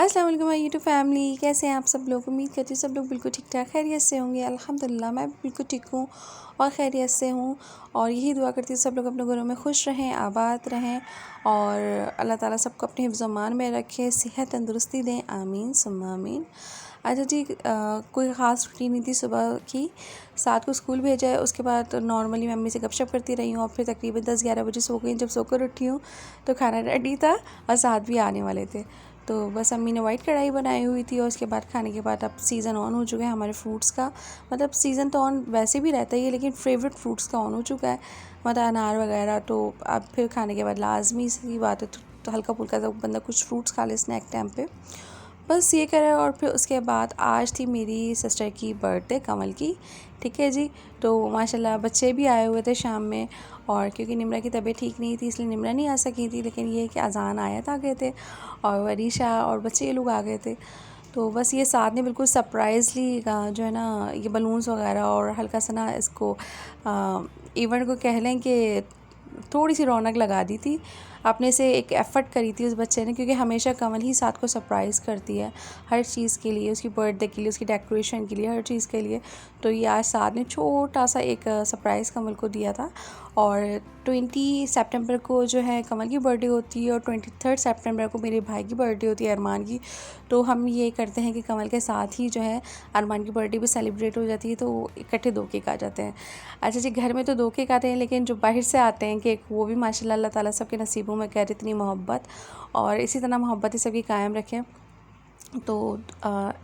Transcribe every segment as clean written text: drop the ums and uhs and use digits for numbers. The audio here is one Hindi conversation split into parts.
अस्सलाम वालेकुम माय यूट्यूब फैमिली, कैसे हैं आप सब लोग। उम्मीद करती हूँ सब लोग बिल्कुल ठीक ठाक खैरियत से होंगे। अल्हम्दुलिल्लाह मैं भी बिल्कुल ठीक हूँ और खैरियत से हूँ। और यही दुआ करती हूँ सब लोग अपने घरों में खुश रहें, आबाद रहें और अल्लाह ताला सबको अपने हिफ्ज़ अमान में रखे, सेहत तंदुरुस्ती दें। आमीन सुम्मा आमीन। अच्छा जी, कोई ख़ास रूटीन नहीं थी सुबह की। साथ को स्कूल भेजा है, उसके बाद नॉर्मली मैं अम्मी से गपशप करती रही हूँ और फिर तकरीबन 10-11 बजे सो गई। जब सोकर उठी हूँ तो खाना रेडी था और साथ भी आने वाले थे। तो बस अम्मी ने वाइट कढ़ाई बनाई हुई थी और उसके बाद खाने के बाद अब सीज़न ऑन हो चुका है हमारे फ्रूट्स का। मतलब सीज़न तो ऑन वैसे भी रहता ही है, लेकिन फेवरेट फ्रूट्स का ऑन हो चुका है, मतलब अनार वगैरह। तो अब फिर खाने के बाद लाजमी सी बात है तो हल्का फुल्का सा बंदा कुछ फ्रूट्स खा ले स्नैक टाइम पे, बस ये करा। और फिर उसके बाद आज थी मेरी सिस्टर की बर्थडे, कमल की, ठीक है जी। तो माशाल्लाह बच्चे भी आए हुए थे शाम में, और क्योंकि निम्रा की तबीयत ठीक नहीं थी इसलिए निम्रा नहीं आ सकी थी, लेकिन ये कि अजान आयत आ गए थे और वरीशा और बच्चे ये लोग आ गए थे। तो बस ये साथ ने बिल्कुल सरप्राइजली जो है ना ये बलून्स वगैरह और हल्का सा ना इसको इवेंट को कह लें कि थोड़ी सी रौनक लगा दी थी। अपने से एक एफ़र्ट करी थी उस बच्चे ने, क्योंकि हमेशा कमल ही साथ को सरप्राइज़ करती है हर चीज़ के लिए, उसकी बर्थडे के लिए, उसकी डेकोरेशन के लिए, हर चीज़ के लिए। तो ये आज साथ ने छोटा सा एक सरप्राइज़ कमल को दिया था। और 20 सितंबर को जो है कमल की बर्थडे होती है और 23 सितंबर को मेरे भाई की बर्थडे होती है, अरमान की। तो हम ये करते हैं कि कमल के साथ ही जो है अरमान की बर्थडे भी सेलिब्रेट हो जाती है, तो इकट्ठे 2 केक आ जाते हैं। अच्छा जी, घर में तो 2 केक आते हैं, लेकिन जो बाहर से आते हैं केक वो भी माशाल्लाह अल्लाह ताला सबके नसीबों में करे इतनी मोहब्बत, और इसी तरह मोहब्बत ही सबकी कायम रखें। तो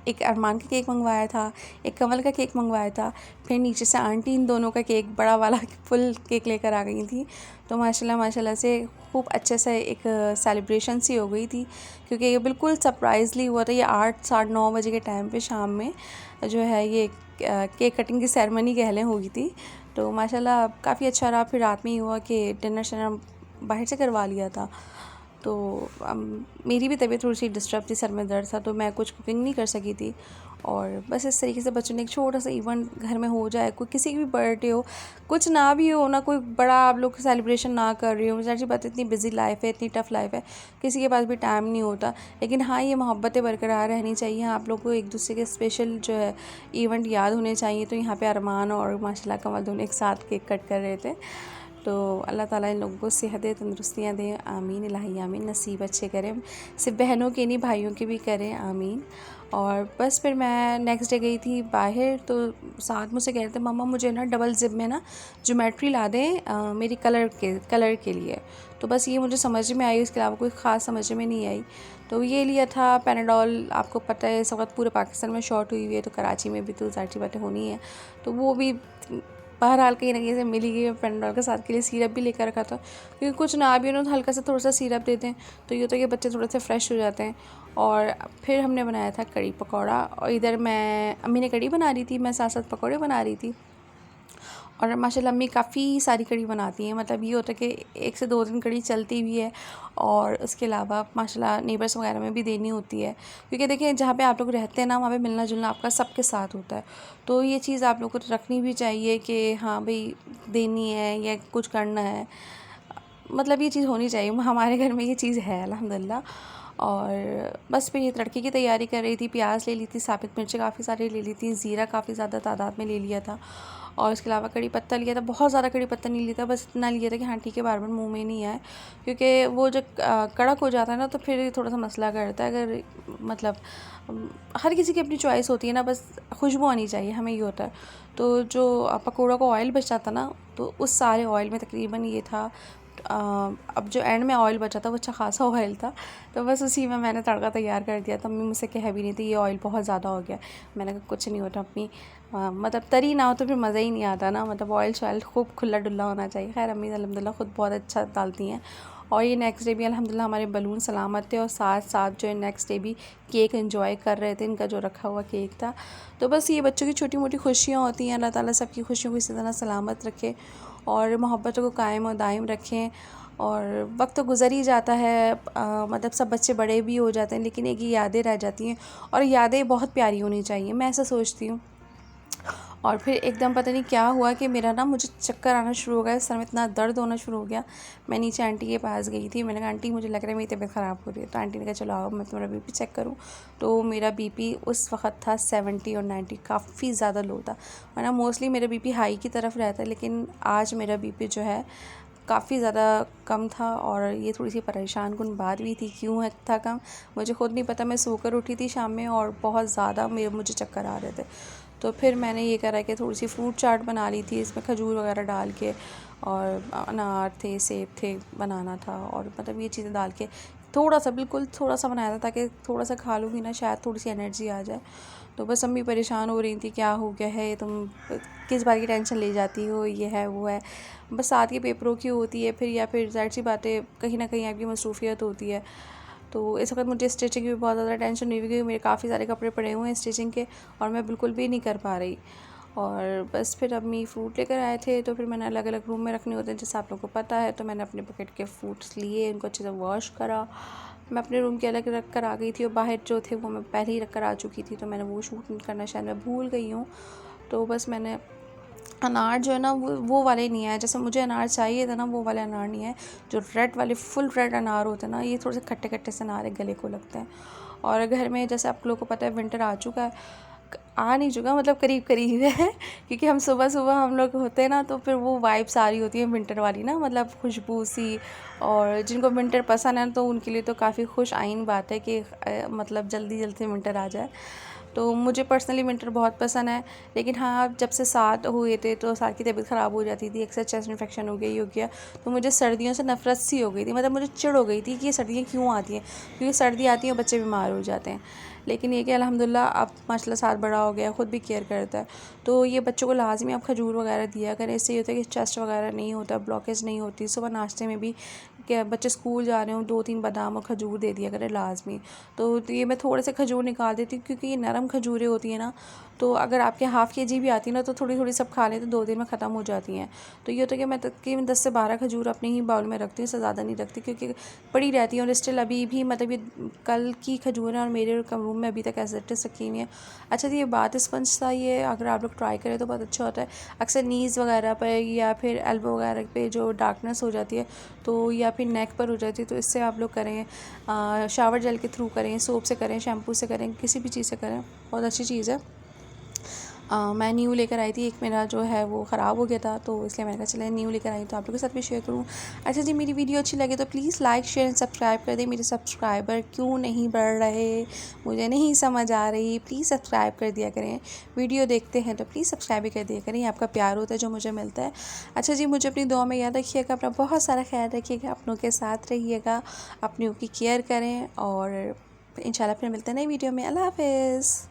एक अरमान का केक मंगवाया था, एक कमल का केक मंगवाया था, फिर नीचे से आंटी इन दोनों का केक बड़ा वाला फुल केक लेकर आ गई थी। तो माशाल्लाह माशाल्लाह से खूब अच्छे से एक सेलिब्रेशन सी हो गई थी, क्योंकि ये बिल्कुल सरप्राइजली हुआ था। ये 8 साढ़े 9 बजे के टाइम पे शाम में जो है ये केक कटिंग की सेरेमनी कह लें हुई थी। तो माशाल्लाह काफ़ी अच्छा रहा। फिर रात में ही हुआ कि डिनर शिनर बाहर से करवा लिया था। तो मेरी भी तबीयत थोड़ी सी डिस्टर्ब थी, सर में दर्द था, तो मैं कुछ कुकिंग नहीं कर सकी थी। और बस इस तरीके से बच्चों ने एक छोटा सा इवेंट घर में हो जाए, कोई किसी की भी बर्थडे हो, कुछ ना भी हो ना, कोई बड़ा आप लोग सेलिब्रेशन ना कर रही हो, ज़ाहिर सी बात है इतनी बिजी लाइफ है, इतनी टफ़ लाइफ है, किसी के पास भी टाइम नहीं होता। लेकिन हाँ, ये मोहब्बतें बरकरार रहनी चाहिए, आप लोग को एक दूसरे के स्पेशल जो है इवेंट याद होने चाहिए। तो यहाँ पर अरमान और माशाल्लाह कमल दोनों एक साथ केक कट कर रहे थे। तो अल्लाह ताला इन लोगों को सेहत दे, तंदुरुस्तियाँ दें, आमीन इलाही आमीन। नसीब अच्छे करें, सिर्फ बहनों के नहीं भाइयों के भी करें, आमीन। और बस फिर मैं नेक्स्ट डे गई थी बाहर, तो साथ मुझसे कह रहे थे मम्मा मुझे ना डबल ज़िप में ना ज्योमेट्री ला दें मेरी कलर के लिए। तो बस ये मुझे समझ में आई, उसके अलावा कोई ख़ास समझ में नहीं आई। तो ये लिया था पैनाडोल, आपको पता है इस वक्त पूरे पाकिस्तान में शॉर्ट हुई हुई है, तो कराची में भी तो ज़ाहिर सी बातें होनी है। तो वो भी बहरहाल कहीं ना कहीं से मिली गई। पैनाडोल के साथ के लिए सिरप भी लेकर रखा था, क्योंकि कुछ ना भी उन्होंने हल्का सा थोड़ा सा सिरप देते हैं तो ये होता है कि बच्चे थोड़े से फ्रेश हो जाते हैं। और फिर हमने बनाया था कड़ी पकौड़ा, और इधर मैं अम्मी ने कड़ी बना रही थी, मैं साथ साथ पकौड़े बना रही थी। और माशाल्लाह अम्मी काफ़ी सारी कड़ी बनाती हैं, मतलब ये होता है कि 1 से 2 दिन कड़ी चलती भी है, और उसके अलावा माशाल्लाह नेबर्स वगैरह में भी देनी होती है। क्योंकि देखिए जहाँ पे आप लोग रहते हैं ना, वहाँ पे मिलना जुलना आपका सबके साथ होता है। तो ये चीज़ आप लोग को रखनी भी चाहिए कि हाँ भाई देनी है या कुछ करना है, मतलब ये चीज़ होनी चाहिए। हमारे घर में ये चीज़ है अल्हम्दुलिल्लाह। और बस फिर ये तड़के की तैयारी कर रही थी, प्याज ले ली थी, साबित मिर्चें काफ़ी सारी ले ली थी, ज़ीरा काफ़ी ज़्यादा तादाद में ले लिया था, और उसके अलावा कड़ी पत्ता लिया था। बहुत ज़्यादा कड़ी पत्ता नहीं लिया था, बस इतना लिया था कि हाँ ठीक है, बार बार मुँह में नहीं आए, क्योंकि वो जब कड़क हो जाता है ना तो फिर थोड़ा सा मसला करता है। अगर मतलब हर किसी की अपनी चॉइस होती है ना, बस खुशबू आनी चाहिए, हमें ये होता है। तो जो पकौड़ा का ऑयल बच जाता ना, तो उस सारे ऑयल में तकरीबन ये था, अब जो एंड में ऑयल बचा था वो अच्छा खासा ऑयल था, तो बस उसी में मैंने तड़का तैयार कर दिया। तो मम्मी मुझसे कह भी नहीं थी ये ऑयल बहुत ज़्यादा हो गया। मैंने कहा कुछ नहीं होता अम्मी, मतलब तरी ना हो तो फिर मज़ा ही नहीं आता ना, मतलब ऑयल शॉयल खूब खुला डुल्ला होना चाहिए। खैर अम्मी अल्हम्दुलिल्लाह ख़ुद बहुत अच्छा डालती हैं। और ये नेक्स्ट डे भी अल्हम्दुलिल्लाह हमारे बलून सलामत थे, और साथ साथ जो है नेक्स्ट डे भी केक एंजॉय कर रहे थे, इनका जो रखा हुआ केक था। तो बस ये बच्चों की छोटी मोटी खुशियाँ होती हैं, अल्लाह ताला सबकी खुशियों को इसी तरह सलामत रखे और मोहब्बतों को कायम और दायम रखें। और वक्त तो गुज़र ही जाता है, मतलब सब बच्चे बड़े भी हो जाते हैं, लेकिन एक ही यादें रह जाती हैं, और यादें बहुत प्यारी होनी चाहिए, मैं ऐसा सोचती हूँ। और फिर एकदम पता नहीं क्या हुआ कि मेरा ना मुझे चक्कर आना शुरू हो गया, सर में इतना दर्द होना शुरू हो गया। मैं नीचे आंटी के पास गई थी, मैंने कहा आंटी मुझे लग रहा है मेरी तबीयत ख़राब हो रही है। तो आंटी ने कहा चलो आओ मैं तुम्हारा बीपी चेक करूँ। तो मेरा बीपी उस वक्त था 70 और 90, काफ़ी ज़्यादा लो था। वरना मोस्टली मेरा बीपी हाई की तरफ रहता है, लेकिन आज मेरा बीपी जो है काफ़ी ज़्यादा कम था। और ये थोड़ी सी परेशान कुन बात भी थी, क्यों है था कम मुझे ख़ुद नहीं पता। मैं सोकर उठी थी शाम में और बहुत ज़्यादा मुझे चक्कर आ रहे थे। तो फिर मैंने ये करा कि थोड़ी सी फ्रूट चाट बना ली थी, इसमें खजूर वगैरह डाल के, और अनार थे, सेब थे, बनाना था, और मतलब ये चीज़ें डाल के थोड़ा सा, बिल्कुल थोड़ा सा बनाया था ताकि थोड़ा सा खा लूँगी ना, शायद थोड़ी सी एनर्जी आ जाए। तो बस अम्मी परेशान हो रही थी, क्या हो गया है, तुम किस बात की टेंशन ले जाती हो, ये है वो है। बस साथ के पेपरों की होती है फिर, या फिर ज़ाहिर सी बातें, कहीं ना कहीं आपकी मसरूफियत होती है। तो इस वक्त मुझे स्टिचिंग की भी बहुत ज़्यादा टेंशन हुई, क्योंकि मेरे काफ़ी सारे कपड़े पड़े हुए हैं स्टिचिंग के और मैं बिल्कुल भी नहीं कर पा रही। और बस फिर अम्मी फ्रूट लेकर आए थे, तो फिर मैंने अलग अलग रूम में रखने होते हैं जैसे आप लोगों को पता है। तो मैंने अपने बकेट के फ्रूट्स लिए, उनको अच्छे से वॉश करा। मैं अपने रूम के अलग रख कर आ गई थी, और बाहर जो थे वो मैं पहले ही रख कर आ चुकी थी, तो मैंने वो शूट करना शायद मैं भूल गई हूँ। तो बस मैंने अनार जो है ना वो वाले नहीं है, जैसे मुझे अनार चाहिए था ना वो वाले अनार नहीं है। जो रेड वाले फुल रेड अनार होते हैं ना, ये थोड़े से खट्टे खट्टे से अनार है, गले को लगते हैं। और घर में जैसे आप लोगों को पता है विंटर आ चुका है, आ नहीं चुका मतलब करीब करीब है क्योंकि हम सुबह सुबह हम लोग होते हैं ना, तो फिर वो वाइब्स आ रही होती है विंटर वाली ना, मतलब खुशबू सी। और जिनको विंटर पसंद है तो उनके लिए तो काफ़ी खुश आइन बात है कि मतलब जल्दी जल्दी विंटर आ जाए। तो मुझे पर्सनली विंटर बहुत पसंद है। लेकिन हाँ, जब से साथ हुए थे तो साथ की तबीयत ख़राब हो जाती थी, अक्सर चेस्ट इन्फेक्शन हो गया, तो मुझे सर्दियों से नफरत सी हो गई थी। मतलब मुझे चिढ़ हो गई थी कि ये सर्दियाँ क्यों आती हैं, क्योंकि सर्दी आती है और बच्चे बीमार हो जाते हैं। लेकिन ये कि अल्हम्दुलिल्लाह अब माशाल्लाह साथ बड़ा हो गया, ख़ुद भी केयर करता है। तो ये बच्चों को लाजमी आप खजूर वगैरह दिया करें, इससे ये होता है कि चेस्ट वगैरह नहीं होता, ब्लॉकेज नहीं होती। सुबह नाश्ते में भी क्या बच्चे स्कूल जा रहे हो 2-3 बादाम और खजूर दे दिया करें लाजमी। तो ये मैं थोड़े से खजूर निकाल देती हूँ, क्योंकि ये नरम खजूरें होती हैं ना, तो अगर आपके हाफ़ केजी भी आती है ना, तो थोड़ी थोड़ी सब खा लें तो 2 दिन में ख़त्म हो जाती हैं। तो ये होता है कि मैं तकरीबन 10 से 12 खजूर अपने ही बाउल में रखती हूँ, इससे ज़्यादा नहीं रखती, क्योंकि पड़ी रहती हैं। और स्टिल अभी भी मतलब ये कल की खजूर है और मेरे रूम में अभी तक एज रखी हुई हैं। अच्छा, तो ये बात स्पंज था, ये अगर आप लोग ट्राई करें तो बहुत अच्छा होता है। अक्सर नीज़ वगैरह पर या फिर एल्बो वगैरह पे जो डार्कनेस हो जाती है, तो या फिर नेक पर हो जाती है, तो इससे आप लोग करें शावर जेल के थ्रू करें, सोप से करें, शैम्पू से करें, किसी भी चीज़ से करें, बहुत अच्छी चीज़ है। मैं न्यू लेकर आई थी, एक मेरा जो है वो ख़राब हो गया था, तो इसलिए मैंने कहा चले न्यू लेकर आई तो आप लोगों के साथ भी शेयर करूँ। अच्छा जी, मेरी वीडियो अच्छी लगे तो please like share and subscribe कर दें। मेरे सब्सक्राइबर क्यों नहीं बढ़ रहे, मुझे नहीं समझ आ रही। प्लीज़ सब्सक्राइब कर दिया करें, वीडियो देखते हैं तो प्लीज़ सब्सक्राइब भी कर दिया करें, आपका प्यार होता है जो मुझे मिलता है। अच्छा जी, मुझे अपनी दुआ में याद रखिएगा, अपना बहुत सारा ख्याल रखिएगा, अपनों के साथ रहिएगा, अपनों की केयर करें, और इंशाल्लाह फिर मिलते हैं नई वीडियो में। अल्लाह हाफ़िज़।